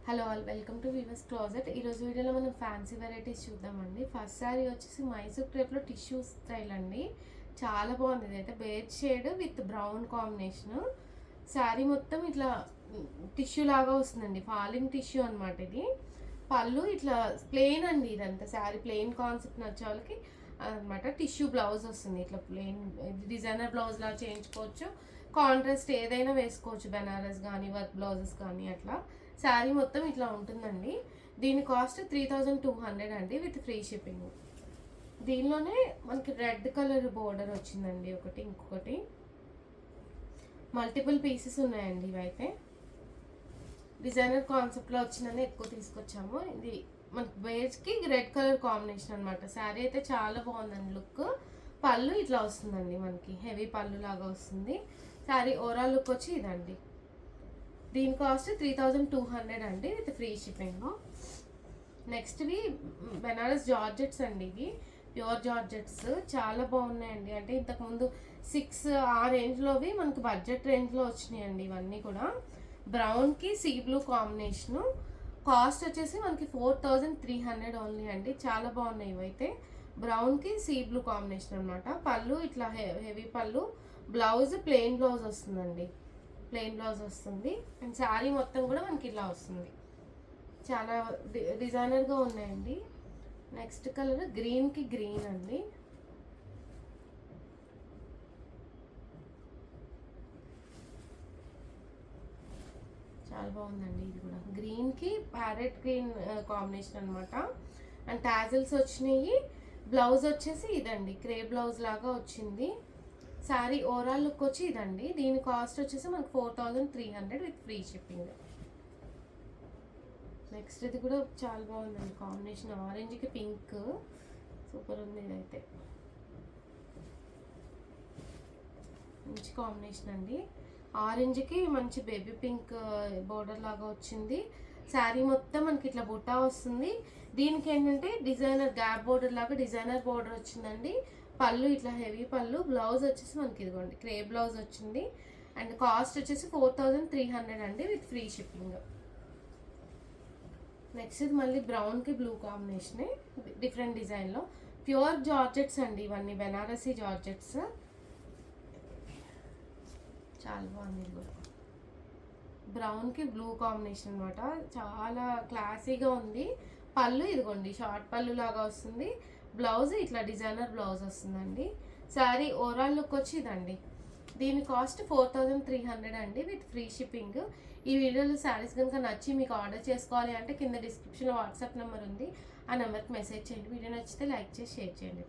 Hello all, welcome to Weavers Closet. ఈరోజు వీడియోలో మనం ఫ్యాన్సీ వెరైటీస్ చూద్దామండి. ఫస్ట్ శారీ వచ్చేసి మైసూర్ క్రేప్లో టిష్యూ స్టైల్ అండి. చాలా బాగుంది. ఇదైతే beige shade with brown combination. Sari మొత్తం ఇట్లా టిష్యూ లాగా వస్తుందండి, ఫాలింగ్ టిష్యూ అనమాట ఇది. పళ్ళు ఇట్లా ప్లెయిన్ అండి, ఇదంతా శారీ ప్లెయిన్ కాన్సెప్ట్ నచ్చే వాళ్ళకి అనమాట. టిష్యూ బ్లౌజ్ వస్తుంది, ఇట్లా ప్లెయిన్ డిజైనర్ బ్లౌజ్ లాగా చేయించుకోవచ్చు. కాంట్రాస్ట్ ఏదైనా వేసుకోవచ్చు, బెనారస్ కానీ వర్క్ బ్లౌజెస్ కానీ అట్లా. శారీ మొత్తం ఇట్లా ఉంటుందండి. దీని కాస్ట్ 3200 అండి విత్ ఫ్రీ షిప్పింగ్. దీనిలోనే మనకి రెడ్ కలర్ బోర్డర్ వచ్చిందండి, ఒకటి ఇంకొకటి మల్టిపుల్ పీసెస్ ఉన్నాయండి. ఇవైతే డిజైనర్ కాన్సెప్ట్లో వచ్చిందని ఎక్కువ తీసుకొచ్చాము. ఇది మనకి బేస్కి రెడ్ కలర్ కాంబినేషన్ అనమాట. శారీ అయితే చాలా బాగుందండి లుక్. పళ్ళు ఇట్లా వస్తుందండి, మనకి హెవీ పళ్ళు లాగా వస్తుంది. శారీ ఓవరాల్ లుక్ వచ్చి ఇదండి. దీని కాస్ట్ 3200 అండి విత్ ఫ్రీ షిప్పింగ్. నెక్స్ట్వి బెనారస్ జార్జెట్స్ అండి. ఇవి ప్యూర్ జార్జెట్స్ చాలా బాగున్నాయండి. అంటే ఇంతకుముందు 6 ఆ రేంజ్లోవి మనకి బడ్జెట్ రేంజ్లో వచ్చినాయండి. ఇవన్నీ కూడా బ్రౌన్కి సీ బ్లూ కాంబినేషను. కాస్ట్ వచ్చేసి మనకి 4300 ఓన్లీ అండి. చాలా బాగున్నాయి ఇవైతే. బ్రౌన్కి సీ బ్లూ కాంబినేషన్ అనమాట. పళ్ళు ఇట్లా హెవీ పళ్ళు, బ్లౌజ్ ప్లెయిన్ బ్లౌజ్ వస్తుందండి. ప్లెయిన్ బ్లౌజ్ వస్తుంది అండ్ శారీ మొత్తం కూడా మనకి ఇలా వస్తుంది. చాలా డిజైనర్గా ఉన్నాయండి. నెక్స్ట్ కలర్ గ్రీన్కి గ్రీన్ అండి. చాలా బాగుందండి. ఇది కూడా గ్రీన్కి ప్యారెట్ గ్రీన్ కాంబినేషన్ అనమాట. అండ్ టాజిల్స్ వచ్చినాయి. బ్లౌజ్ వచ్చేసి ఇదండి, క్రే బ్లౌజ్ లాగా వచ్చింది. శారీ ఓవరాల్ లుక్ వచ్చి ఇదండి. దీని కాస్ట్ వచ్చేసి మనకు 4300 విత్ ఫ్రీ షిప్పింగ్. నెక్స్ట్ ఇది కూడా చాలా బాగుందండి కాంబినేషన్, ఆరెంజ్కి పింక్ సూపర్ ఉంది. ఇదైతే మంచి కాంబినేషన్ అండి. ఆరెంజ్కి మంచి బేబీ పింక్ బోర్డర్ లాగా వచ్చింది. శారీ మొత్తం మనకి ఇట్లా బుట్టా వస్తుంది. దీనికి ఏంటంటే డిజైనర్ గ్యాప్ బోర్డర్ లాగా డిజైనర్ బోర్డర్ వచ్చిందండి. పళ్ళు ఇట్లా హెవీ పళ్ళు, బ్లౌజ్ వచ్చేసి మనకి ఇదిగోండి క్రే బ్లౌజ్ వచ్చింది. అండ్ కాస్ట్ వచ్చేసి 4300 అండి విత్ ఫ్రీ షిప్పింగ్. నెక్స్ట్ ఇది మళ్ళీ బ్రౌన్కి బ్లూ కాంబినేషనే, డిఫరెంట్ డిజైన్లో. ప్యూర్ జార్జెట్స్ అండి ఇవన్నీ, బెనారసీ జార్జెట్స్. చాలా బాగుంది. ఇది కూడా బ్రౌన్కి బ్లూ కాంబినేషన్ అనమాట. చాలా క్లాసీగా ఉంది. పళ్ళు ఇదిగోండి షార్ట్ పళ్ళు లాగా వస్తుంది. బ్లౌజ్ ఇట్లా డిజైనర్ బ్లౌజ్ వస్తుందండి. శారీ ఓవరాల్ లుక్ వచ్చి ఇదండి. దీని కాస్ట్ 4300 అండి విత్ ఫ్రీ షిప్పింగ్. ఈ వీడియోలో శారీస్ కనుక నచ్చి మీకు ఆర్డర్ చేసుకోవాలి అంటే కింద డిస్క్రిప్షన్లో వాట్సాప్ నెంబర్ ఉంది, ఆ నెంబర్కి మెసేజ్ చేయండి. వీడియో నచ్చితే లైక్ చేసి షేర్ చేయండి.